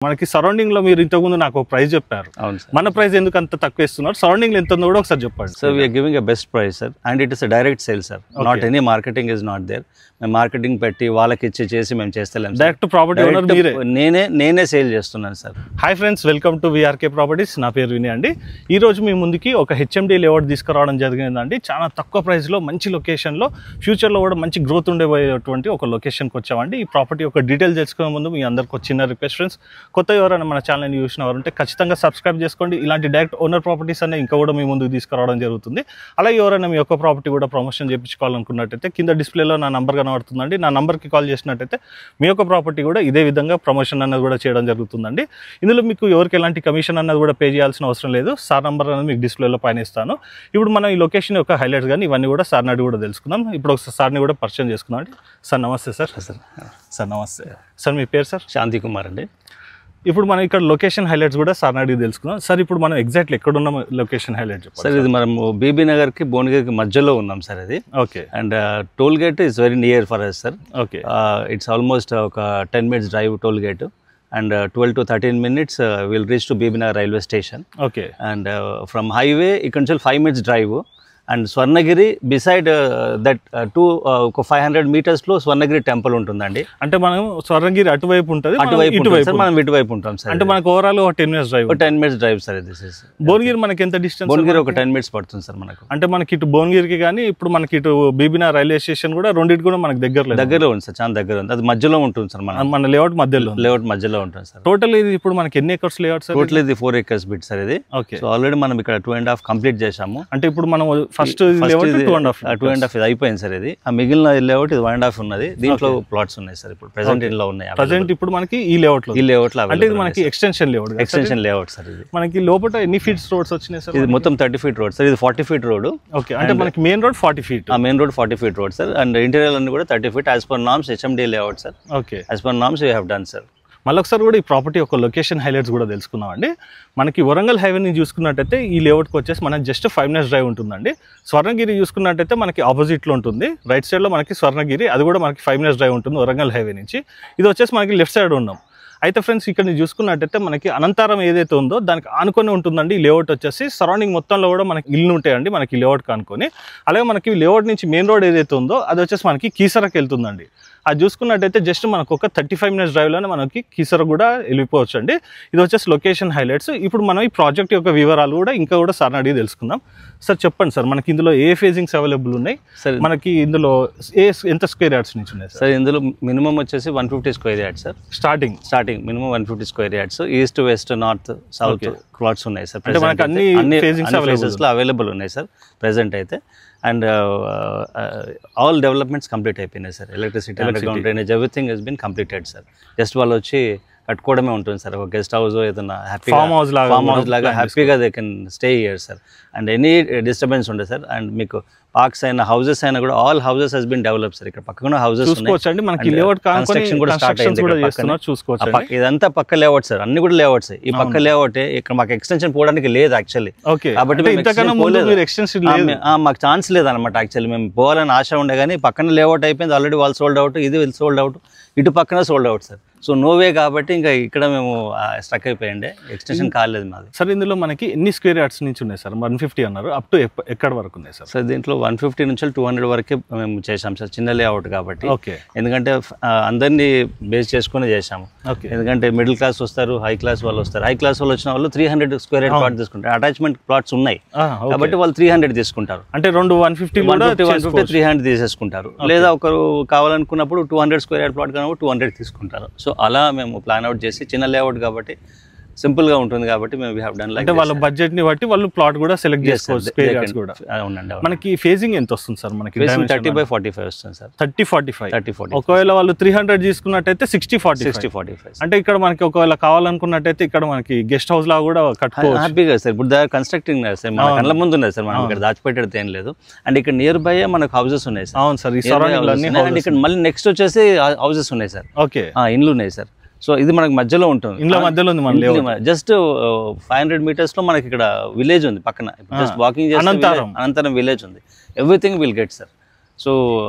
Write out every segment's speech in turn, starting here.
మనకి సరౌండింగ్ లో మీరు ఇంతకు ముందు నాకు ఒక ప్రైస్ చెప్పారు. మన ప్రైస్ ఎందుకు అంత తక్కువ ఇస్తున్నారు, సరౌండింగ్ ఎంత ఉందో కూడా ఒకసారి చెప్పండి. So we're giving a best price sir, and it is a direct sale sir, not any marketing is not there. మేము మార్కెటింగ్ పెట్టి వాళ్ళకి చేసి మేము చేస్తలేము. డైరెక్ట్ ప్రాపర్టీ ఓనర్ మీరే, నేనే సేల్ చేస్తున్నాను sir. Hi friends, welcome to VRK properties. నా పేరు వినయ్ అండి. ఈ రోజు మీ ముందుకి ఒక హెచ్ఎండి లేఅవుట్ తీసుకురావడం జరిగిందండి. చాలా తక్కువ ప్రైస్ లో మంచి లొకేషన్ లో ఫ్యూచర్ లో కూడా మంచి గ్రోత్ ఉండేటువంటి ఒక లొకేషన్కి వచ్చామండి. ఈ ప్రాపర్టీ ఒక డీటెయిల్ తెలుసుకునే ముందు మీ అందరికి ఒక చిన్న రిక్వెస్ట్ ఫ్రెండ్స్, కొత్త ఎవరైనా మన ఛానల్ని చూసిన వారు ఉంటే ఖచ్చితంగా సబ్స్క్రైబ్ చేసుకోండి. ఇలాంటి డైరెక్ట్ ఓనర్ ప్రాపర్టీస్ అనే ఇంకా కూడా మీ ముందుకు తీసుకురావడం జరుగుతుంది. అలాగే ఎవరైనా మీ యొక్క ప్రాపర్టీ కూడా ప్రమోషన్ చేయించుకోవాలనుకున్నట్టయితే కింద డిస్ప్లేలో నా నంబర్ కనబడుతుందండి. నా నంబర్కి కాల్ చేసినట్టయితే మీ యొక్క ప్రాపర్టీ కూడా ఇదే విధంగా ప్రమోషన్ అన్నది కూడా చేయడం జరుగుతుందండి. ఇందులో మీకు ఎవరికి ఎలాంటి కమిషన్ అన్నది కూడా పే చేయాల్సిన అవసరం లేదు. సార్ నంబర్ అనేది మీకు డిస్ప్లేలో పైన ఇస్తాను. ఇప్పుడు మనం ఈ లొకేషన్ యొక్క హైలైట్స్ కానీ ఇవన్నీ కూడా సార్ని అడిగి కూడా తెలుసుకుందాం. ఇప్పుడు ఒకసారి సార్ని కూడా పరిచయం చేసుకుందాం అండి. సార్ నమస్తే సార్. సార్ నమస్తే సార్. మీ పేరు సార్? శాంతి కుమార్ అండి. ఇప్పుడు మనం ఇక్కడ లొకేషన్ హైలైట్స్ కూడా సార్ అడిగి తెలుసుకుందాం. సార్ ఇప్పుడు మనం ఎగ్జాక్ట్లీ ఎక్కడ ఉన్నాం, లొకేషన్ హైలైట్ సార్? ఇది మనం బీబీ నగర్ కి భువనగిరికి మధ్యలో ఉన్నాం సార్. అది okay. And toll gate is very near for us sir. Okay. It's almost ఒక 10 minutes drive toll gate, and 12 to 13 minutes we'll reach to BB Nagar railway station. Okay. And from highway you can tell 5 minutes drive. And Swarnagiri beside that 500 meters లో Swarnagiri temple ఉంటుందండి. అంటే మనం స్వర్ణగిరి అటువైపు ఉంటుంది, మనం ఇటువైపు ఉంటాం సార్. అంటే మనకు overall 10 minutes drive. 10 minutes drive sir. ఇది భువనగిరి మనకి ఎంత డిస్టెన్స్? భువనగిరి ఒక 10 minutes పడుతుంది సార్ మనకు. అంటే మనకి ఇటు భువనగిరికి కానీ ఇప్పుడు మనకి ఇటు బీబీ నగర్ రైల్వే స్టేషన్ కూడా రెండింటి కూడా మనకి దగ్గరలో ఉంది సార్. చాలా దగ్గర ఉంది. అది మధ్యలో ఉంటుంది సార్. మన లేఅవుట్ మధ్యలో ఉంటుంది సార్. టోటల్ ఇది ఇప్పుడు మనకి ఎన్ని ఎకర్స్ లేఅవుట్ సార్? టోటల్ ఇది 4 acres బిట్ సార్ ఇది. ఓకే. సో ఆల్రెడీ మనం ఇక్కడ 2.5 కంప్లీట్ చేసాము. అంటే ఇప్పుడు మనం ఫస్ట్ 2.5 ఇది అయిపోయింది సార్. ఇది ఆ మిగిలిన లేఅవుట్ ఇది 1.5 ఉన్నది. దీంట్లో ప్లాట్స్ ఉన్నాయి సార్. ఇప్పుడు ప్రెసెంట్ ఇంట్లో ఉన్నాయి. ప్రెసెంట్ ఇప్పుడు మనకి ఈ లేఅవుట్ లో అంటే ఇది మనకి ఎక్స్టెన్షన్ లేఅవుట్ సార్. ఇది మనకి లోపల ఎన్ని ఫీట్స్ రోడ్స్ వచ్చినాయి సార్? ఇది మొత్తం 30 feet రోడ్ సార్. ఇది 40 feet రోడ్. ఓకే. అంటే మనకి మెయిన్ రోడ్ 40 feet. ఆ main road 40 feet road sir. And interior అన్ని కూడా 30 feet as per norms HMD layout sir. Okay. As per norms we have done sir. మళ్ళీ ఒకసారి కూడా ఈ ప్రాపర్టీ యొక్క లొకేషన్ హైలైట్స్ కూడా తెలుసుకుందాం అండి. మనకి వరంగల్ హైవేని చూసుకున్నట్టయితే ఈ లేఅవుట్కి వచ్చేసి మనకి జస్ట్ 5 minutes డ్రైవ్ ఉంటుందండి. స్వర్ణగిరి చూసుకున్నట్టయితే మనకి ఆపోజిట్లో ఉంటుంది. రైట్ సైడ్లో మనకి స్వర్ణగిరి, అది కూడా మనకి 5 minutes డ్రైవ్ ఉంటుంది వరంగల్ హైవే నుంచి. ఇది వచ్చేసి మనకి లెఫ్ట్ సైడ్ ఉన్నాం. అయితే ఫ్రెండ్స్ ఇక్కడ చూసుకున్నట్టయితే మనకి అనంతారం ఏదైతే ఉందో దానికి ఆనుకొని ఉంటుందండి ఈ లేఅవుట్ వచ్చేసి. సరౌండింగ్ మొత్తంలో కూడా మనకి ఇల్లు ఉంటాయండి మనకి లేఅవుట్కి ఆనుకొని. అలాగే మనకి లేఅవుట్ నుంచి మెయిన్ రోడ్ ఏదైతే ఉందో అది వచ్చేసి మనకి కీసరకు వెళ్తుందండి. అది చూసుకున్నట్టయితే జస్ట్ మనకు ఒక 35 minutes డ్రైవ్లోనే మనకి కీసర కూడా వెళ్ళిపోవచ్చు అండి. ఇది వచ్చేసి లొకేషన్ హైలైట్స్. ఇప్పుడు మనం ఈ ప్రాజెక్ట్ యొక్క వివరాలు కూడా ఇంకా కూడా సార్ అడిగి తెలుసుకుందాం. సార్ చెప్పండి సార్, మనకి ఇందులో ఏ ఫేజింగ్స్ అవైలబుల్ ఉన్నాయి సార్? మనకి ఇందులో ఎంత స్క్వేర్ యార్డ్స్ నుంచి ఉన్నాయి సార్? ఇందులో మినిమం వచ్చేసి 150 square yards sir. Starting minimum 150 square yards. East west north south plots ఉన్నాయి సార్. అంటే మనకి అన్ని ఫేజింగ్స్ అవైలబుల్ ఉన్నాయి సార్ ప్రెసెంట్ అయితే. అండ్ ఆల్ డెవలప్మెంట్స్ కంప్లీట్ అయిపోయినాయి sir. Electricity, underground drainage, everything has been completed sir. Just వాళ్ళు వచ్చి కట్టుకోవడమే ఉంటుంది సార్. ఒక గెస్ట్ హౌస్ ఏదైనా హ్యాపీ ఫామ్ హౌస్ లాగా హ్యాపీగా they can stay here sir. And any disturbance ఉండదు సార్. అండ్ మీకు పార్క్స్ అయినా హౌసెస్ అయినా కూడా all houses has been develop sir. ఇక్కడ పక్కన హౌసెస్ చూసుకోవచ్చండి. మనకి లేఅవుట్ కన్స్ట్రక్షన్ కూడా స్టార్ట్ అయింది చూసుకోవచ్చు. ఇదంతా పక్క లేఅవుట్ సార్. అన్ని కూడా లేఅవుట్స్. ఈ పక్క లేఅవుట్ ఇక్కడ మాకు ఎక్స్టెన్షన్ పోవడానికి లేదు యాక్చువల్లీ. కాబట్టి మాకు ఛాన్స్ లేదు అనమాట. యాక్చువల్లీ మేము పోవాలని ఆశ ఉండే కానీ పక్కన లేఅవుట్ అయిపోయింది ఆల్రెడీ. వాళ్ళు సోల్డ్ అవుట్, ఇది సోల్డ్ అవుట్, ఇటు పక్కన సోల్డ్ అవుట్ సార్. సో నోవే కాబట్టి ఇంకా ఇక్కడ మేము స్ట్రక్ అయిపోయిండే, ఎక్స్టెన్షన్ కాలేదు మాది సార్. ఇందులో మనకి ఎన్ని స్క్వేర్ యార్డ్స్ నుంచి ఉన్నాయి సార్? 150 అన్నారు. అప్ టు ఎక్కడ వరకు ఉన్నాయి సార్? సార్ దీంట్లో 150 నుంచి 200 వరకే మేము చేసాం సార్. చిన్న లేఅవుట్ కాబట్టి. ఓకే. ఎందుకంటే అందరినీ బేస్ చేసుకుని చేసాము. ఓకే. ఎందుకంటే మిడిల్ క్లాస్ వస్తారు, హై క్లాస్ వాళ్ళు వస్తారు. హై క్లాస్ వాళ్ళు వచ్చిన వాళ్ళు 300 square yard ప్లాట్ తీసుకుంటారు. అటాచ్మెంట్ ప్లాట్స్ ఉన్నాయి కాబట్టి వాళ్ళు 300 తీసుకుంటారు. అంటే రెండు 150 300 తీసేసుకుంటారు. లేదా ఒకరు కావాలనుకున్నప్పుడు 200 square yard ప్లాట్ కానప్పుడు 200 తీసుకుంటారు. సో అలా మేము ప్లాన్ అవుట్ చేసి, చిన్న లేఅవుట్ కాబట్టి సింపుల్ గా ఉంటుంది కాబట్టి మేము వి హావ్ డన్ లైక్. అంటే వాళ్ళ బడ్జెట్ ని బట్టి వాళ్ళు ప్లాట్ కూడా సెలెక్ట్ చేసుకోవచ్చు. స్క్వేర్ యార్డ్స్ కూడా అవునండి. మనకి ఫేజింగ్ ఎంత వస్తుంది సార్? మనకి 30/45 వస్తుంది సార్. 30/45. ఒకవేళ వాళ్ళు 300 తీసుకున్నట్టయితే 60/45. అంటే ఇక్కడ మనకి ఒకవేళ కావాలనుకున్నట్టయితే ఇక్కడ మనకి గెస్ట్ హౌస్ లా కూడా కట్టుకోవచ్చు హ్యాపీగా సార్. ఇప్పుడు దే ఆర్ కన్స్ట్రక్టింగ్ సార్. మన కళ్ళ ముందు ఉన్నాయి సార్. మనం ఇక్కడ దాచిపెట్టేది ఏం లేదు. అండ్ ఇక్కడ నియర్ బై మనకు హౌసెస్ ఉన్నాయి సార్. అవును సార్. ఈ సరౌండింగ్ అన్ని అండ్ ఇక్కడ మళ్ళీ నెక్స్ట్ వచ్చేసి హౌసెస్ ఉన్నాయి సార్. ఓకే. ఇండ్లు ఉన్నాయి సార్. సో ఇది మనకు మధ్యలో ఉంటుంది. ఇంట్లో మధ్యలో ఉంది. మన జస్ట్ 500 meters లో మనకి ఇక్కడ విలేజ్ ఉంది పక్కన. జస్ట్ వాకింగ్ చేస్తే అనంతరం విలేజ్ ఉంది. Everything will get sir. So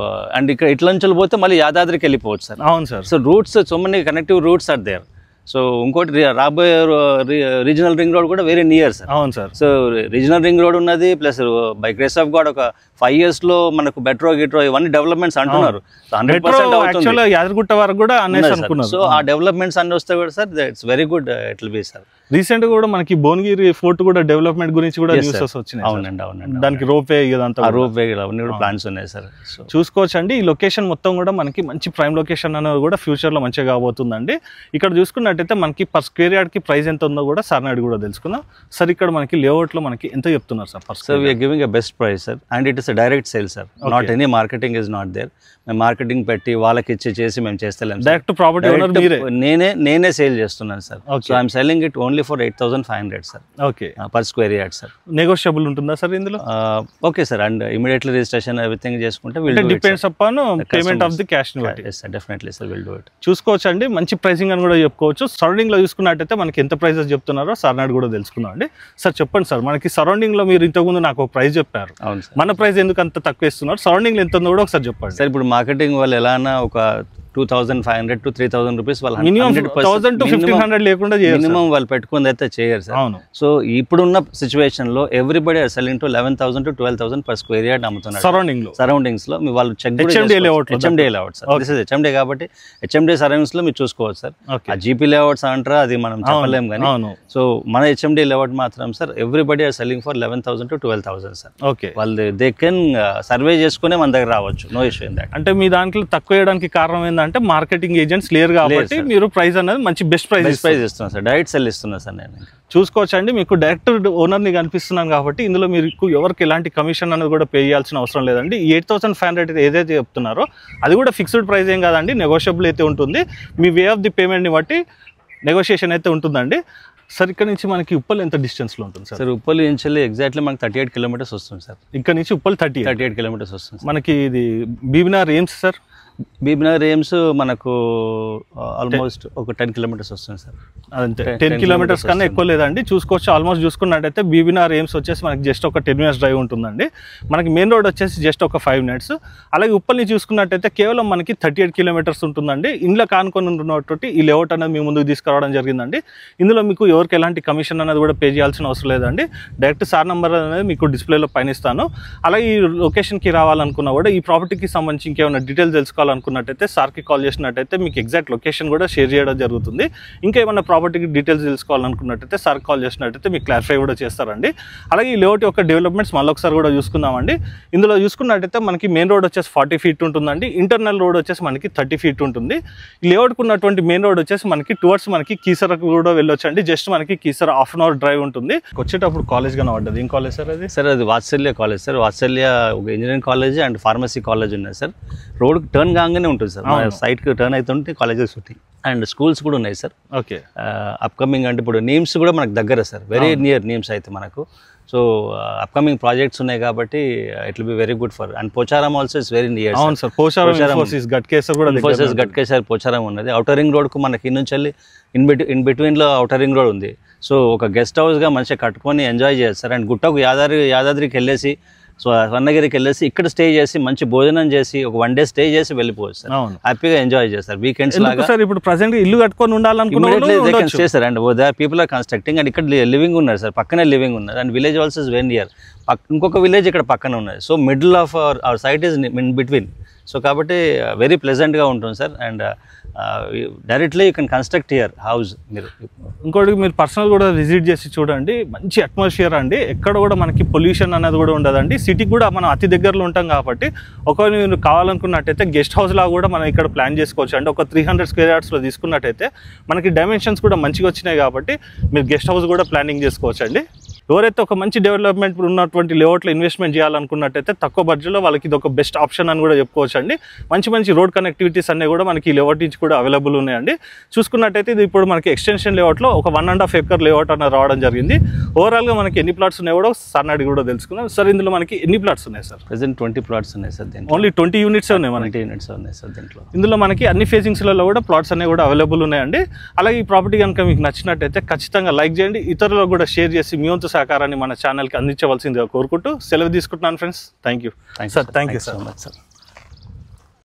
and ఇక్కడ ఇట్లా నుంచి పోతే మళ్ళీ యాదాద్రికి వెళ్ళిపోవచ్చు సార్. అవును sir. So routes, so many connective routes are there. So ఇంకోటి రాబోయే రీజనల్ రింగ్ రోడ్ కూడా వెరీ నియర్ సార్. అవును sir. So regional ring road ఉన్నది, plus by grace of God ఒక 5 years లో మనకు మెట్రో గిట్రో ఇవన్నీ డెవలప్మెంట్స్ అంటున్నారు. సో 100% అవుతుంది. యాదగిరిగుట్ట వరకు కూడా అనేసి అనుకున్నారు. సో ఆ డెవలప్మెంట్స్ అన్ని వస్తే కూడా sir it's very good it will be sir. Recent గా కూడా మనకి భువనగిరి ఫోర్ట్ కూడా డెవలప్మెంట్ గురించి కూడా న్యూసెస్ వచ్చినాయి. అవునండి. దానికి రోప్ వే ఇదంతా రోప్ వే అవన్నీ కూడా ప్లాన్స్ ఉన్నాయి సార్. చూసుకోవచ్చు అండి. ఈ లొకేషన్ మొత్తం కూడా మనకి మంచి ప్రైమ్ లొకేషన్ అనేది కూడా ఫ్యూచర్ లో మంచిగా కాబోతుందండి. ఇక్కడ చూసుకున్నట్టయితే మనకి పర్ స్క్వేర్ యార్డ్ కి ప్రైస్ ఎంత ఉందో కూడా సార్ నాడు కూడా తెలుసుకుందాం. సార్ ఇక్కడ మనకి లేఅవుట్ లో మనకి ఎంత చెప్తున్నారు sir? Sir we're giving a best price sir, and it is direct sale sir, not any marketing is not there. మేము మార్కెటింగ్ పెట్టి వాళ్ళకి చేసి మేము చేస్తలేం. డైరెక్ట్ ప్రాపర్టీ ఓనర్ మీరే? నేనే సేల్ చేస్తున్నాను sir. So I'm selling it only for 8,500 sir. Okay, per square yard sir. Negotiable ఉంటుందా sir ఇందులో? Okay sir, and immediately registration everything చేసుకుంటే depends upon payment of the cash ని బట్టి. Definitely sir, will do it. చూసుకోవచ్చు అండి, మంచి pricing అని కూడా చెప్పుకోవచ్చు. సరౌండింగ్ లో చూసుకున్నట్టయితే మనకి ఎంత ప్రైసెస్ చెప్తున్నారో సార్ నాడు కూడా తెలుసుకుందాం అండి. సార్ చెప్పండి సార్, మనకి సరౌండింగ్ లో మీరు ఇంతకుముందు నాకు ఒక ప్రైస్ చెప్పారు. అవును సార్. మన ప్రైస్ ఎందుకు అంత తక్కువ ఇస్తున్నారు? సరౌండింగ్ లో ఎంత ఉందో కూడా ఒకసారి చెప్పండి సార్. ఇప్పుడు మార్కెటింగ్ వాళ్ళు ఎలా అన్నా ఒక 2,500 to 3,000 రూపీస్ వాళ్ళు మినిమం 1,000 to 1,500 లేకుండా మినిమం వాళ్ళు పెట్టుకుంది అయితే చేయరు సార్. అవును. సో ఇప్పుడున్న సిచ్యువేషన్ లో everybody are selling to 11,000 to 12,000 per square yard అమ్ముతున్నారు సరౌండింగ్స్ లో. మీ వాళ్ళు check HMD layout sir. This is HMD కాబట్టి హెచ్ఎండి సరౌండింగ్స్ లో మీరు చూసుకోవచ్చు సార్. ఆ జీపీ లేఅవుట్స్ అంటారా అది మనం చెప్పలేము కానీ. సో మన హెచ్ఎండి లేఅవుట్ మాత్రం sir everybody are selling for 11,000 to 12,000 sir. Okay, వాళ్ళు దే కెన్ సర్వే చేసుకునే మన దగ్గర రావచ్చు, నో ఇష్యూ ఇన్ దట్. అంటే మీ దాంట్లో తక్కువ వేయడానికి కారణం ఏంటంటే మార్కెటింగ్ ఏజెంట్స్ లేరు కాబట్టి మీరు ప్రైస్ అనేది మంచి బెస్ట్ ప్రైస్ ఇస్తున్నాను సార్. డైరెక్ట్ సెల్ ఇస్తున్నా సార్ నేను. చూసుకోవచ్చు అండి, మీకు డైరెక్ట్ ఓనర్ని కనిపిస్తున్నాను కాబట్టి ఇందులో మీకు ఎవరికి ఎలాంటి కమిషన్ అనేది కూడా పే చేయాల్సిన అవసరం లేదండి. 8,500 ఏదైతే చెప్తున్నారో అది కూడా ఫిక్స్డ్ ప్రైస్ ఏం కాదండి, నెగోషియబుల్ అయితే ఉంటుంది. మీ వే ఆఫ్ ది పేమెంట్ని బట్టి నెగోషియేషన్ అయితే ఉంటుందండి. సార్ ఇక్కడ నుంచి మనకి ఉప్పల్ ఎంత డిస్టెన్స్లో ఉంటుంది సార్? సార్ ఉప్పల్ నుంచి ఎగ్జాక్ట్లీ మనకి 38 kilometers వస్తుంది సార్. ఇక్కడ నుంచి ఉప్పల్ 38 kilometers వస్తుంది. మనకి ఇది బీబీనగర్ ఏమ్స్ సార్. బీబీనగర్ ఏమ్స్ మనకు ఆల్మోస్ట్ ఒక 10 kilometers వస్తుంది సార్. అంతే, 10 kilometers కన్నా ఎక్కువ లేదండి. చూసుకోవచ్చు. ఆల్మోస్ట్ చూసుకున్నట్టయితే బీబీనగర్ ఏమ్స్ వచ్చేసి మనకి జస్ట్ ఒక 10 minutes డ్రైవ్ ఉంటుందండి. మనకి మెయిన్ రోడ్ వచ్చేసి జస్ట్ ఒక 5 minutes. అలాగే ఉప్పల్ని చూసుకున్నట్టయితే కేవలం మనకి 38 kilometers ఉంటుందండి. ఇంట్లో కానుకొని ఉన్నటువంటి ఈ లేఅవుట్ అనేది మీ ముందుకు తీసుకురావడం జరిగిందండి. ఇందులో మీకు ఎవరికి ఎలాంటి కమిషన్ అనేది కూడా పే చేయాల్సిన అవసరం లేదండి. డైరెక్ట్ సార్ నెంబర్ అనేది మీకు డిస్ప్లేలో పైన ఇస్తాను. అలాగే ఈ లొకేషన్కి రావాలనుకున్నా కూడా ఈ ప్రాపర్టీకి సంబంధించి ఇంకేమైనా డీటెయిల్స్ తెలుసుకోవాలనుకున్నట్టయితే సార్కి కాల్ చేసినట్టయితే మీకు ఎగ్జాక్ట్ లొకేషన్ కూడా షేర్ చేయడం జరుగుతుంది. ఇంకా ఏమైనా ప్రాపర్టీకి డీటెయిల్స్ తెలుసుకోవాలనుకున్నట్టయితే సార్కి కాల్ చేసినట్టయితే మీకు క్లారిఫై కూడా చేస్తారండి. అలాగే ఈ లేఅవుట్ యొక్క డెవలప్మెంట్స్ మళ్ళీ ఒకసారి కూడా చూసుకుందామండి. ఇందులో చూసుకున్నట్టయితే మనకి మెయిన్ రోడ్ వచ్చేసి 40 feet ఉంటుందండి. ఇంటర్నల్ రోడ్ వచ్చేసి మనకి 30 feet ఉంటుంది. ఈ లేఅవుట్కి ఉన్నటువంటి మెయిన్ రోడ్ వచ్చేసి మనకి టువర్డ్స్ మనకి కీసరకు కూడా వెళ్ళొచ్చు అండి. జస్ట్ మనకి కీసర 1/2 hour డ్రైవ్ ఉంటుంది. వచ్చేటప్పుడు కాలేజ్ గానే పడ్డది. ఏం కాలేజ్ సార్ అది? సార్ అది వాత్సల్య కాలేజ్ సార్. వాత్సల్య ఒక engineering college and pharmacy college ఉన్నాయి సార్. రోడ్ టర్న్ కాగానే ఉంటుంది సార్. సైట్కి టర్న్ అవుతుంటే కాలేజెస్ ఉంటాయి అండ్ స్కూల్స్ కూడా ఉన్నాయి సార్. ఓకే, అప్కమింగ్ అంటే ఇప్పుడు నీమ్స్ కూడా మనకు దగ్గర సార్, వెరీ నియర్ నీమ్స్ అయితే మనకు. సో అప్కమింగ్ ప్రాజెక్ట్స్ ఉన్నాయి కాబట్టి it will be very good for. And Pocharam also is very near. అవును సార్, ఇన్ఫోసిస్ గట్కేసర్ పోచారం ఉన్నది. ఔటర్ రింగ్ రోడ్కు మనకి ఇన్ నుంచి వెళ్ళి ఇన్ బిట్వీన్లో ఔటర్ రింగ్ రోడ్ ఉంది. సో ఒక గెస్ట్ హౌస్గా మంచిగా కట్టుకొని ఎంజాయ్ చేయొచ్చు సార్. అండ్ గుట్టకు యాదాద్రికి వెళ్ళేసి, సో స్వర్ణగిరికి వెళ్ళేసి ఇక్కడ స్టే చేసి మంచి భోజనం చేసి ఒక 1 day స్టే చేసి వెళ్ళిపోవచ్చు సార్. హ్యాపీగా ఎంజాయ్ చేస్తారు వీకెండ్స్ లాగా. సార్ ఇప్పుడు ప్రెసెంట్ ఇల్లు కట్టుకొని ఉండాలనుకుంటే sir. And people are constructing and ఇక్కడ లివింగ్ ఉన్నారు సార్, పక్కనే లివింగ్ ఉన్నారు. And village also is very near. ఇంకొక విలేజ్ ఇక్కడ పక్కన ఉన్నది. So middle of our site is in between. So కాబట్టి వెరీ ప్లెజెంట్గా ఉంటుంది sir. And directly you can construct here house. మీరు ఇంకోటి మీరు పర్సనల్ కూడా విజిట్ చేసి చూడండి. మంచి అట్మాస్ఫియర్ అండి. ఎక్కడ కూడా మనకి పొల్యూషన్ అనేది కూడా ఉండదండి. సిటీకి కూడా మనం అతి దగ్గరలో ఉంటాం కాబట్టి ఒకవేళ మీరు కావాలనుకున్నట్టయితే గెస్ట్ హౌస్ లాగా కూడా మనం ఇక్కడ ప్లాన్ చేసుకోవచ్చు అండి. ఒక 300 square yards తీసుకున్నట్టయితే మనకి డైమెన్షన్స్ కూడా మంచిగా వచ్చినాయి కాబట్టి మీరు గెస్ట్ హౌస్ కూడా ప్లానింగ్ చేసుకోవచ్చు అండి. ఎవరైతే ఒక మంచి డెవలప్మెంట్ ఉన్నటువంటి లేఅవుట్లో ఇన్వెస్ట్మెంట్ చేయాలనుకున్నట్టయితే తక్కువ బడ్జెట్లో వాళ్ళకి ఇది ఒక బెస్ట్ ఆప్షన్ అని కూడా చెప్పుకోవచ్చు అండి. మంచి రోడ్ కనెక్టివిటీస్ అన్నీ కూడా మనకి ఈ లేఅవుట్ నుంచి కూడా అవైలబుల్ ఉన్నాయండి. చూసుకున్నట్టయితే ఇది ఇప్పుడు మనకి ఎక్స్టెన్షన్ లేఅవుట్లో ఒక 1.5 acre లేఅవుట్ అనేది రావడం జరిగింది. ఓవరాల్గా మనకి ఎన్ని ప్లాట్స్ ఉన్నాయో కూడా సార్ అడిగి కూడా తెలుసుకుందాం. సార్ ఇందులో మనకి ఎన్ని ప్లాట్స్ ఉన్నాయి సార్? ప్రెసెంట్ 20 plots ఉన్నాయి సార్. ఓన్లీ 20 units ఉన్నాయి మనకి. 20 units ఉన్నాయి సార్ దీంట్లో. ఇందులో మనకి అన్ని ఫేజింగ్స్లలో కూడా ప్లాట్స్ అనేవి కూడా అవైలబుల్ ఉన్నాయండి. అలాగే ఈ ప్రాపర్టీ కనుక మీకు నచ్చినట్టయితే ఖచ్చితంగా లైక్ చేయండి, ఇతరులకు కూడా షేర్ చేసి మీ వంతు సహకారాన్ని మన ఛానల్కి అందించవలసిందిగా కోరుకుంటూ సెలవు తీసుకుంటున్నాను friends. Thank you sir. Thank you so much sir.